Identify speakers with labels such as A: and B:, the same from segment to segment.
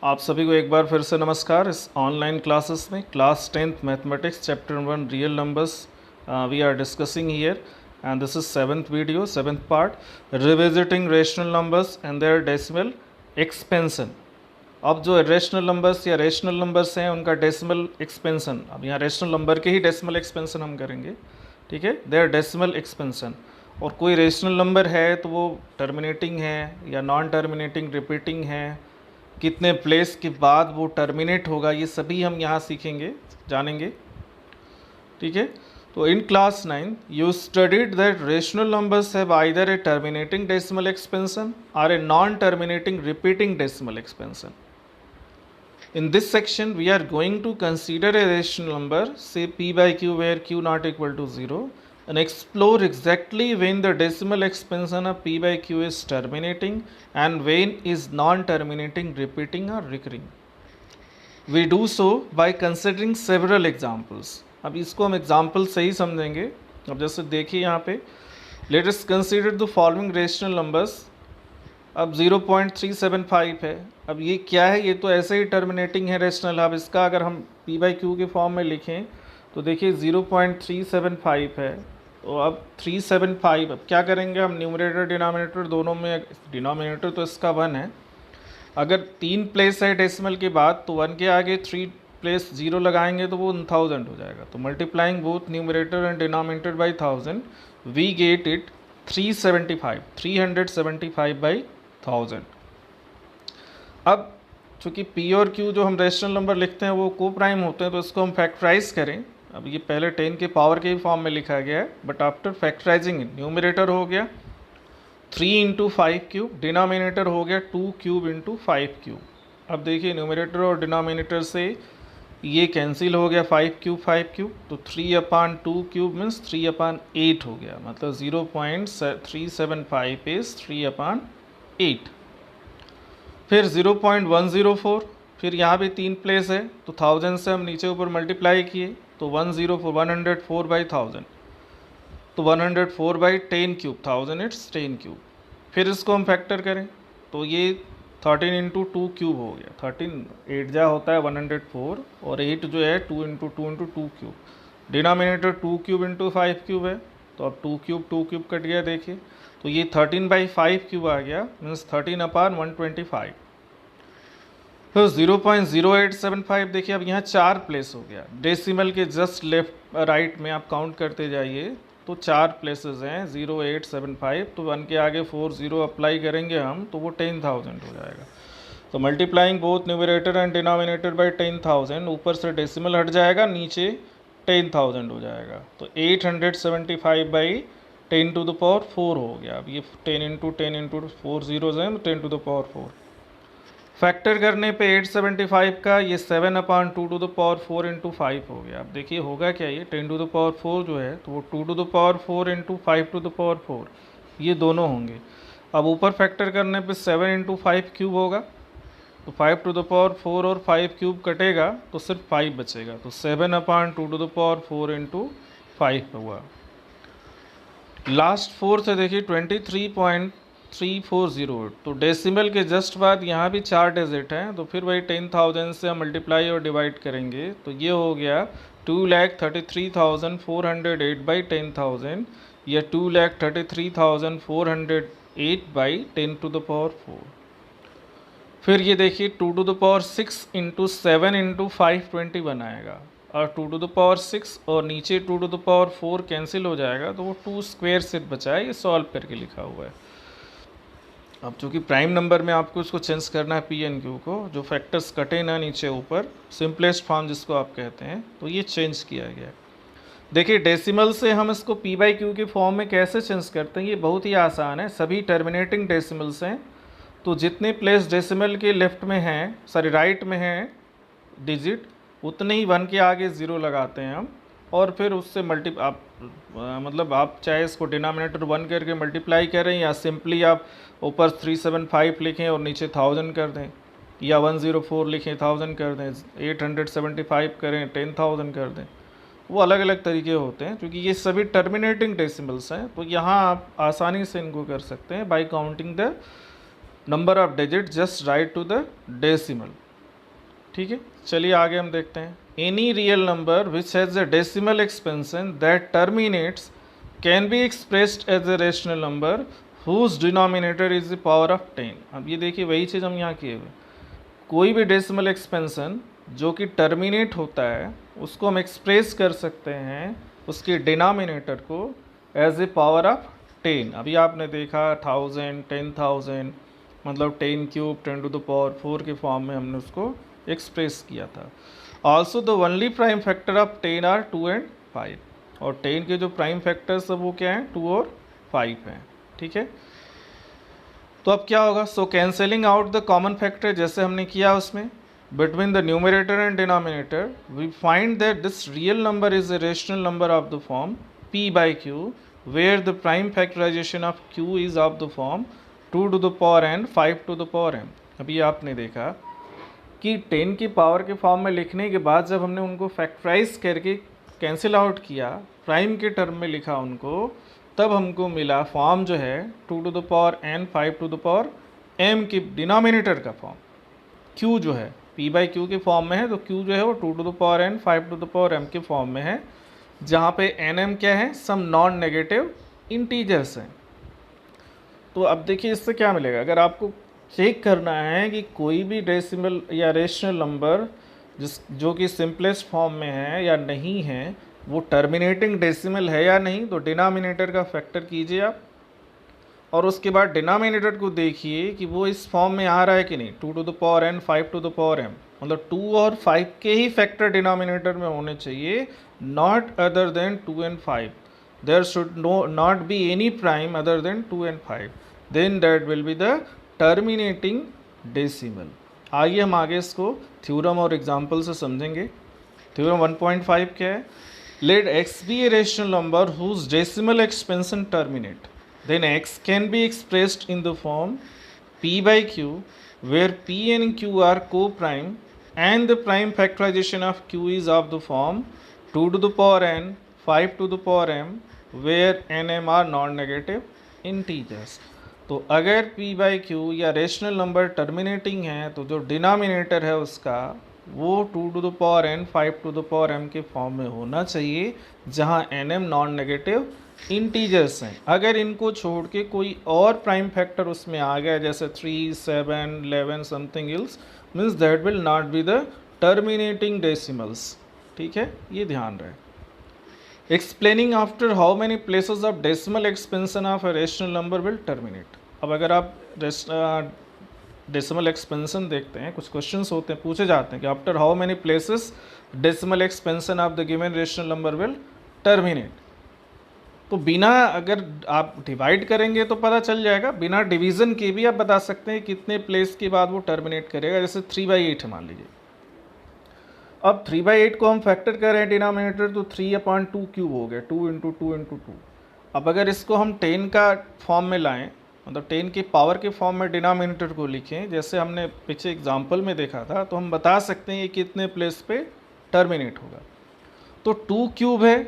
A: आप सभी को एक बार फिर से नमस्कार। इस ऑनलाइन क्लासेस में class 10th mathematics chapter 1 real numbers we are discussing here and this is 7th video 7th part revisiting rational numbers and their decimal expansion. अब जो रेशनल नंबर्स या रेशनल नंबर्स हैं उनका डेसिमल एक्सपेंशन, अब यहाँ rational number के ही decimal expansion हम करेंगे, ठीक है। देयर डेसिमल एक्सपेंशन, और कोई रेशनल नंबर है तो वो टर्मिनेटिंग है या नॉन टर्मिनेटिंग रिपीटिंग है, कितने प्लेस के बाद वो टर्मिनेट होगा, ये सभी हम यहाँ सीखेंगे, जानेंगे, ठीक है। तो in class 9 you studied that rational numbers have either a terminating decimal expansion और a non terminating repeating decimal expansion. In this section, we are going to consider a rational number, say p by q, where q not equal to 0, and explore exactly when the decimal expansion of p by q is terminating and when is non-terminating, repeating or recurring. We do so by considering several examples. अब इसको हम example से ही समझेंगे। अब जैसे देखिए यहाँ पे, let us consider the following rational numbers. अब 0.375 है। अब ये क्या है? ये तो ऐसे ही टर्मिनेटिंग है रेशनल। अब इसका अगर हम p बाई क्यू के फॉर्म में लिखें तो देखिए 0.375 है। तो अब 375, अब क्या करेंगे हम? न्यूमरेटर डिनोमिनेटर दोनों में, डिनोमिनेटर तो इसका 1 है, अगर 3 प्लेस है डेसिमल के बाद तो 1 के आगे 3 प्लेस 0 लगाएंगे तो वो 1000 हो जाएगा। तो multiplying both numerator and denominator by 1000 we get it 375 by 1000। अब चूँकि p और q जो हम रेशनल नंबर लिखते हैं वो को प्राइम होते हैं, तो इसको हम फैक्टराइज करें। अब ये पहले 10 के पावर के फॉर्म में लिखा गया है, बट आफ्टर फैक्टराइजिंग न्यूमरेटर हो गया 3 इंटू 5 क्यूब, डिनोमिनेटर हो गया 2 क्यूब इंटू 5 क्यूब। अब देखिए न्यूमरेटर और डिनोमिनेटर से ये कैंसिल हो गया, 5 क्यूब, तो 3/2 क्यूब मीन्स 3/8 हो गया, मतलब 0.375 इज 3/8। फिर 0.104, फिर यहाँ भी 3 प्लेस है तो 1000 से हम नीचे ऊपर मल्टीप्लाई किए तो 104 बाई 1000, तो 104 बाई 10 क्यूब, 1000 इट्स 10 क्यूब। फिर इसको हम फैक्टर करें तो ये 13 इंटू 2 क्यूब हो गया, 13 8 जा होता है 104, और 8 जो है 2 into 2 cube. Denominator 2 cube into 5 cube है, तो अब 2 क्यूब कट गया, देखिए तो ये 13 बाई 5 क्यूब आ गया, मीन्स 13/125। तो 0.0875, देखिए अब यहाँ 4 प्लेस हो गया, डेसिमल के जस्ट लेफ्ट राइट में आप काउंट करते जाइए तो 4 प्लेसेस हैं 0.875, तो 1 के आगे 40 अप्लाई करेंगे हम तो वो 10,000 हो जाएगा। तो multiplying both numerator and denominator by 10,000, ऊपर से डेसिमल हट जाएगा, नीचे 10,000 हो जाएगा, तो 875 बाई 10 टू द पावर 4 हो गया। अब ये 10 इंटू 4 जीरोज हैं, 10 टू द पावर 4। फैक्टर करने पे 875 का ये 7/2 टू द पावर 4 इंटू 5 हो गया। अब देखिए होगा क्या, ये 10 टू द पावर 4 जो है तो वो 2 to the power 4 into 5 to the power 4, ये दोनों होंगे। अब ऊपर फैक्टर करने पे 7 इंटू 5 क्यूब होगा, तो 5 टू द पावर 4 और 5 क्यूब कटेगा तो सिर्फ 5 बचेगा, तो 7/2 टू द पावर 4 इंटू 5 हुआ। लास्ट 4 से देखिए 23.3408, तो डेसिमल के जस्ट बाद यहाँ भी 4 डिजिट हैं, तो फिर वही 10,000 से हम मल्टीप्लाई और डिवाइड करेंगे तो ये हो गया 2,33,408 बाई 10,000 या 2,33,408 बाई 10 टू द पावर 4। फिर ये देखिए 2 to the power 6 into 7 into 521 आएगा, और 2 टू द पावर 6 और नीचे 2 टू द पावर 4 कैंसिल हो जाएगा, तो वो 2 स्क्वायर सिर्फ बचा है, ये सॉल्व करके लिखा हुआ है। अब चूँकि प्राइम नंबर में आपको इसको चेंज करना है पी एन क्यू को, जो फैक्टर्स कटे ना नीचे ऊपर, सिंपलेस्ट फॉर्म जिसको आप कहते हैं, तो ये चेंज किया गया। देखिए डेसिमल से हम इसको पी बाई क्यू के फॉर्म में कैसे चेंज करते हैं, ये बहुत ही आसान है। सभी टर्मिनेटिंग डेसिमल्स हैं, तो जितने प्लेस डेसिमल के लेफ्ट में हैं, सॉरी राइट में हैं डिजिट, उतने ही 1 के आगे 0 लगाते हैं हम, और फिर उससे मतलब आप चाहे इसको डिनोमिनेटर 1 करके मल्टीप्लाई करें, या सिंपली आप ऊपर 375 लिखें और नीचे 1000 कर दें, या 104 लिखें 1000 कर दें, 875 करें 10,000 कर दें, वो अलग अलग तरीके होते हैं। क्योंकि ये सभी टर्मिनेटिंग डेसिमल्स हैं, तो यहाँ आप आसानी से इनको कर सकते हैं by counting the number of digit just right to the decimal. ठीक है, चलिए आगे हम देखते हैं। Any real number which has a decimal expansion that terminates can be expressed as a rational number whose denominator is the power of 10। अब ये देखिए वही चीज़ हम यहाँ किए हुए, कोई भी डेसिमल एक्सपेंशन जो कि टर्मिनेट होता है उसको हम एक्सप्रेस कर सकते हैं उसके डिनोमिनेटर को एज ए पावर ऑफ 10। अभी आपने देखा 1000, 10,000, मतलब 10 क्यूब 10 टू द पावर 4 के फॉर्म में हमने उसको एक्सप्रेस किया था। Also the only prime factor of 10 are 2 and 5, और 10 के जो प्राइम फैक्टर्स है वो क्या हैं, 2 और 5 हैं। ठीक है, तो अब क्या होगा, so cancelling out the common factor जैसे हमने किया उसमें between the numerator and denominator, we find that this real number is a rational number of the form p by q where the prime factorization of q is of the form 2 to the power n 5 to the power m। अभी आपने देखा कि 10 की power के form में लिखने के बाद जब हमने उनको फैक्टराइज करके कैंसिल आउट किया, प्राइम के टर्म में लिखा उनको, तब हमको मिला फॉर्म जो है 2 to the power n 5 to the power m की डिनोमिनेटर का फॉर्म। q जो है p बाई q के फॉर्म में है, तो q जो है वो 2 to the power n 5 to the power m के फॉर्म में है, जहाँ पे nm क्या है, सम नॉन नेगेटिव इंटीजर्स हैं। तो अब देखिए इससे क्या मिलेगा, अगर आपको चेक करना है कि कोई भी डेसिमल या रेशनल नंबर जो कि सिंपलेस्ट फॉर्म में है या नहीं है, वो टर्मिनेटिंग डेसिमल है या नहीं, तो डिनोमिनेटर का फैक्टर कीजिए आप, और उसके बाद डिनोमिनेटर को देखिए कि वो इस फॉर्म में आ रहा है कि नहीं, 2 to the power n 5 to the power m, मतलब 2 और 5 के ही फैक्टर डिनोमिनेटर में होने चाहिए, not other than 2 and 5। There should not be any prime other than 2 and 5, then that will be the terminating decimal. आइए हम आगे इसको थ्योरम और एग्जाम्पल से समझेंगे। थ्योरम 1.5 क्या है, late x be a rational number whose decimal expansion terminate, then x can be expressed in the form p by q where p and q are co-prime and the prime factorization of q is of the form 2 to the power n 5 to the power m where nm are non-negative integers। तो अगर p by q या rational number terminating है तो जो denominator है उसका वो 2 to the power n 5 to the power m के फॉर्म में होना चाहिए, जहां nm नॉन नेगेटिव इंटीजर्स हैं। अगर इनको छोड़ के कोई और प्राइम फैक्टर उसमें आ गया जैसे 3, 7, 11 something else, means that will not be the terminating decimals. ठीक है, ये ध्यान रहे। Explaining after how many places of decimal expansion of a rational number will terminate. अब अगर आप डेसिमल एक्सपेंशन देखते हैं, कुछ क्वेश्चंस होते हैं, पूछे जाते हैं कि after how many places decimal expansion of the given rational number will terminate. तो बिना, अगर आप डिवाइड करेंगे तो पता चल जाएगा, बिना डिवीजन के भी आप बता सकते हैं कितने प्लेस के बाद वो टर्मिनेट करेगा। जैसे 3/8 है मान लीजिए, अब 3/8 को हम फैक्टर कर रहे हैं डिनोमिनेटर, तो 3/2 क्यूब हो गया, 2 इंटू 2 इंटू 2। अब अगर इसको हम 10 का फॉर्म में लाएं, मतलब 10 की पावर के फॉर्म में डिनोमिनेटर को लिखें, जैसे हमने पीछे एग्जाम्पल में देखा था, तो हम बता सकते हैं ये कितने प्लेस पे टर्मिनेट होगा। तो 2 क्यूब है,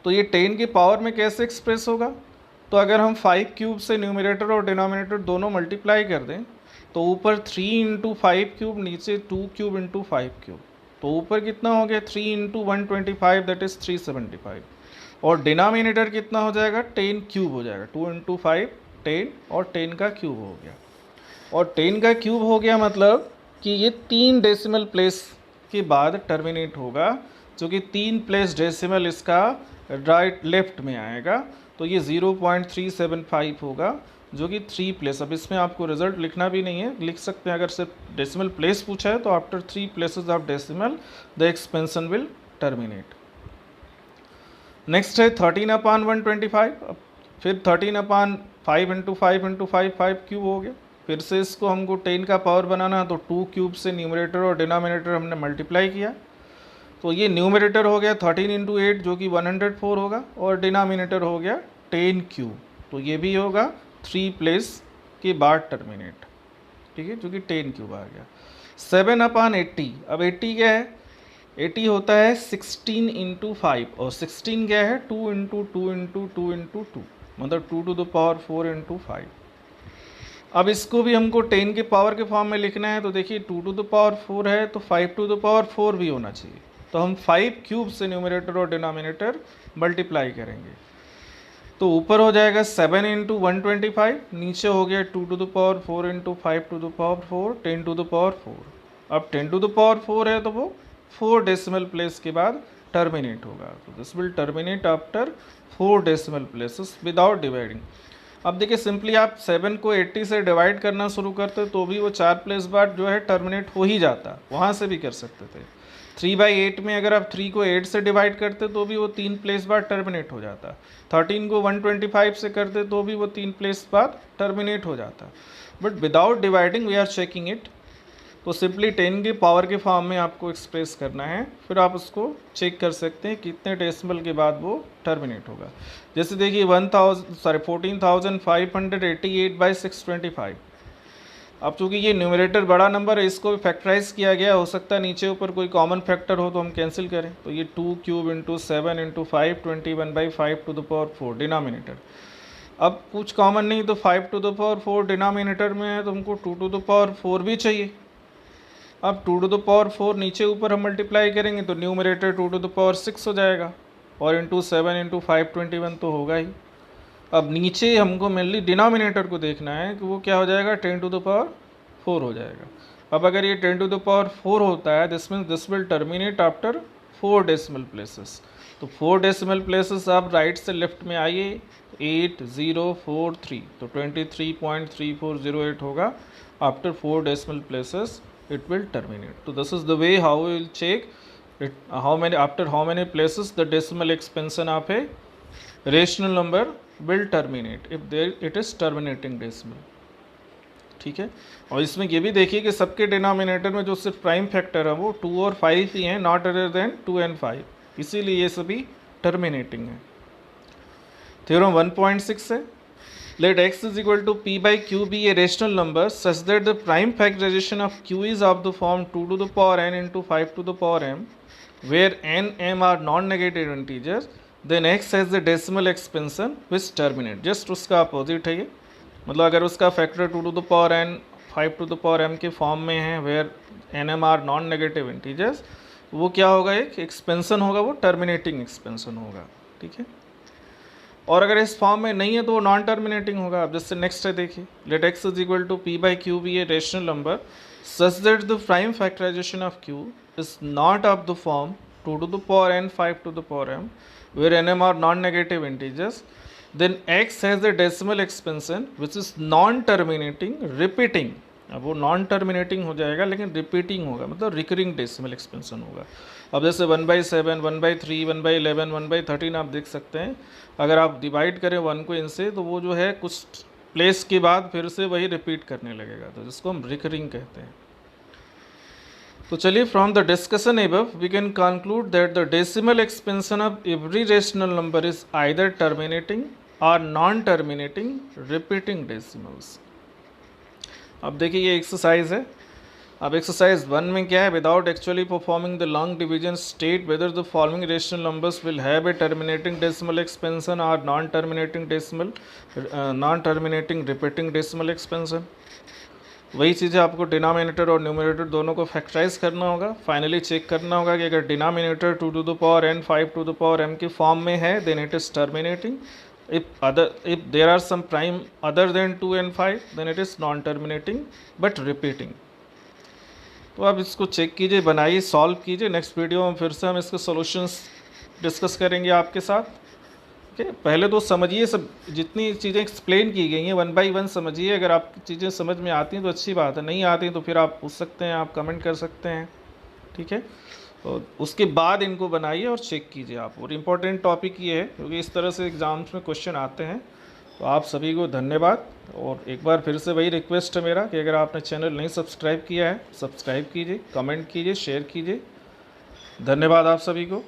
A: तो ये 10 की पावर में कैसे एक्सप्रेस होगा, तो अगर हम 5 क्यूब से न्यूमरेटर और डिनोमिनेटर दोनों मल्टीप्लाई कर दें, तो ऊपर 3 इंटू 5 क्यूब, नीचे 2 क्यूब इंटू 5 क्यूब, तो ऊपर कितना हो गया 3 इंटू 125, दैट इज़ 375, और डिनोमिनेटर कितना हो जाएगा 10 क्यूब हो जाएगा, 2 इंटू 5 10 और 10 का क्यूब हो गया। और 10 का क्यूब हो गया मतलब कि ये 3 डेसिमल प्लेस के बाद टर्मिनेट होगा, जो कि 3 प्लेस डेसिमल इसका राइट लेफ्ट में आएगा, तो ये 0.375 होगा, जो कि 3 प्लेस। अब इसमें आपको रिजल्ट लिखना भी नहीं है, लिख सकते हैं अगर सिर्फ डेसिमल प्लेस पूछा है तो after 3 places of decimal the expansion will terminate. Next है 13/125। अब फिर 13/5 इंटू 5 इंटू 5 5 क्यूब हो गया। फिर से इसको हमको 10 का पावर बनाना है, तो 2 क्यूब से न्यूमरेटर और डिनोमिनेटर हमने मल्टीप्लाई किया, तो ये न्यूमरेटर हो गया 13 इंटू 8 जो कि 104 होगा, और डिनोमिनेटर हो गया 10 क्यूब, तो ये भी होगा 3 प्लेस के बाद टर्मिनेट। ठीक है, जो कि 10 क्यूब आ गया। 7/80। अब 80 क्या है, 80 होता है 16 इंटू 5, और 16 क्या है 2 इंटू 2 इंटू 2 इंटू 2, मतलब 2 टू द पावर 4 इंटू 5। अब इसको भी हमको 10 के पावर के फॉर्म में लिखना है, तो देखिए 2 टू द पावर 4 है तो 5 टू द पावर 4 भी होना चाहिए। तो हम 5 क्यूब से न्यूमरेटर और डिनोमिनेटर मल्टीप्लाई करेंगे, तो ऊपर हो जाएगा 7 इंटू 125, नीचे हो गया 2 to the power 4 into 5 to the power 4, 10 to the power 4। अब 10 टू द पावर 4 है तो वो 4 डेसिमल प्लेस के बाद टर्मिनेट होगा। तो this will terminate after 4 decimal places without dividing. अब देखिए सिंपली आप 7 को 80 से डिवाइड करना शुरू करते तो भी वो 4 प्लेस बाद जो है टर्मिनेट हो ही जाता, वहाँ से भी कर सकते थे। 3/8 में अगर आप 3 को 8 से डिवाइड करते तो भी वो 3 प्लेस बाद टर्मिनेट हो जाता। 13 को 125 से करते तो भी वो 3 प्लेस बाद टर्मिनेट हो जाता। But without dividing we are checking it, तो सिंपली 10 के पावर के फॉर्म में आपको एक्सप्रेस करना है, फिर आप उसको चेक कर सकते हैं कितने डेसिमल के बाद वो टर्मिनेट होगा। जैसे देखिए 14,588/625। अब चूंकि ये न्यूमरेटर बड़ा नंबर है, इसको भी फैक्टराइज किया गया, हो सकता है नीचे ऊपर कोई कॉमन फैक्टर हो तो हम कैंसिल करें। तो ये 2 cube into 7 into 5 21/5 to the power 4 denominator. अब कुछ कॉमन नहीं तो 5 टू द पावर 4 डिनोमिनेटर में है, तो हमको 2 टू द पावर 4 भी चाहिए। अब 2 टू द पावर 4 नीचे ऊपर हम मल्टीप्लाई करेंगे तो न्यूमरेटर 2 टू द पावर 6 हो जाएगा, और इंटू 7 इंटू 5 21 तो होगा ही। अब नीचे हमको मेनली डिनोमिनेटर को देखना है कि वो क्या हो जाएगा, 10 टू द पावर 4 हो जाएगा। अब अगर ये 10 टू द पावर 4 होता है this means this will terminate after 4 decimal places. तो 4 डेसिमल प्लेसेस आप राइट से लेफ्ट में आइए, 8043, तो 23.3408 होगा। After 4 decimal places it will terminate. So this is the way how we will check it, after how many places the decimal expansion of a rational number will terminate if there it is terminating decimal। ठीक है, और इसमें ये भी देखिए कि सबके denominator में जो सिर्फ प्राइम फैक्टर है वो 2 और 5 ही हैं, नॉट अदर देन 2 and 5, इसीलिए ये सभी टर्मिनेटिंग है। थ्योरम 1.6 है, let x is equal to p by q be a rational number such that the prime factorization of q is of the form 2 to the power n into 5 to the power m, where n m are non-negative integers, then x has the decimal expansion which terminate। just उसका opposite है ये, मतलब अगर उसका factor 2 to the power n 5 to the power m के form में है, where n m are non-negative integers, वो क्या होगा, एक एक्सपेंशन होगा, वो टर्मिनेटिंग एक्सपेंशन होगा। ठीक है, और अगर इस फॉर्म में नहीं है तो वो नॉन टर्मिनेटिंग होगा। अब जैसे नेक्स्ट है देखिए, let x is equal to p by q be a rational number such that the prime factorization of q is not of the form 2 to the power n 5 to the power m where n m are non negative integers, then x has the decimal expansion which is non terminating repeating. अब वो non terminating हो जाएगा लेकिन repeating होगा, मतलब recurring decimal expansion होगा। अब जैसे 1/7 1/3 1/11 1/13 आप देख सकते हैं, अगर आप डिवाइड करें 1 को इनसे तो वो जो है कुछ प्लेस के बाद फिर से वही रिपीट करने लगेगा, तो जिसको हम रिकरिंग कहते हैं। तो चलिए, from the discussion above we can conclude that the decimal expansion of every rational number is either terminating और नॉन टर्मिनेटिंग रिपीटिंग डेसिमल्स। अब देखिए ये एक्सरसाइज है। अब एक्सरसाइज 1 में क्या है, without actually performing the long division state whether the following rational numbers will have a terminating decimal expansion और non terminating repeating decimal expansion. वही चीज़ें आपको डिनोमिनेटर और न्यूमरेटर दोनों को फैक्टराइज करना होगा। फाइनली चेक करना होगा कि अगर denominator 2 to the power n 5 to the power m के फॉर्म में है then it is terminating. if there are some prime other than 2 and 5 then it is non terminating but repeating। तो आप इसको चेक कीजिए, बनाइए, सॉल्व कीजिए। Next video में फिर से हम इसके सॉल्यूशंस डिस्कस करेंगे आपके साथ। ओके, पहले तो समझिए, सब जितनी चीज़ें एक्सप्लेन की गई हैं 1 by 1 समझिए। अगर आपकी चीज़ें समझ में आती हैं तो अच्छी बात है, नहीं आती तो फिर आप पूछ सकते हैं, आप कमेंट कर सकते हैं। ठीक है, तो उसके बाद इनको बनाइए और चेक कीजिए आप। और इम्पोर्टेंट टॉपिक ये है क्योंकि इस तरह से एग्ज़ाम्स में क्वेश्चन आते हैं। तो आप सभी को धन्यवाद, और एक बार फिर से वही रिक्वेस्ट है मेरा कि अगर आपने चैनल नहीं सब्सक्राइब किया है सब्सक्राइब कीजिए, कमेंट कीजिए, शेयर कीजिए। धन्यवाद आप सभी को।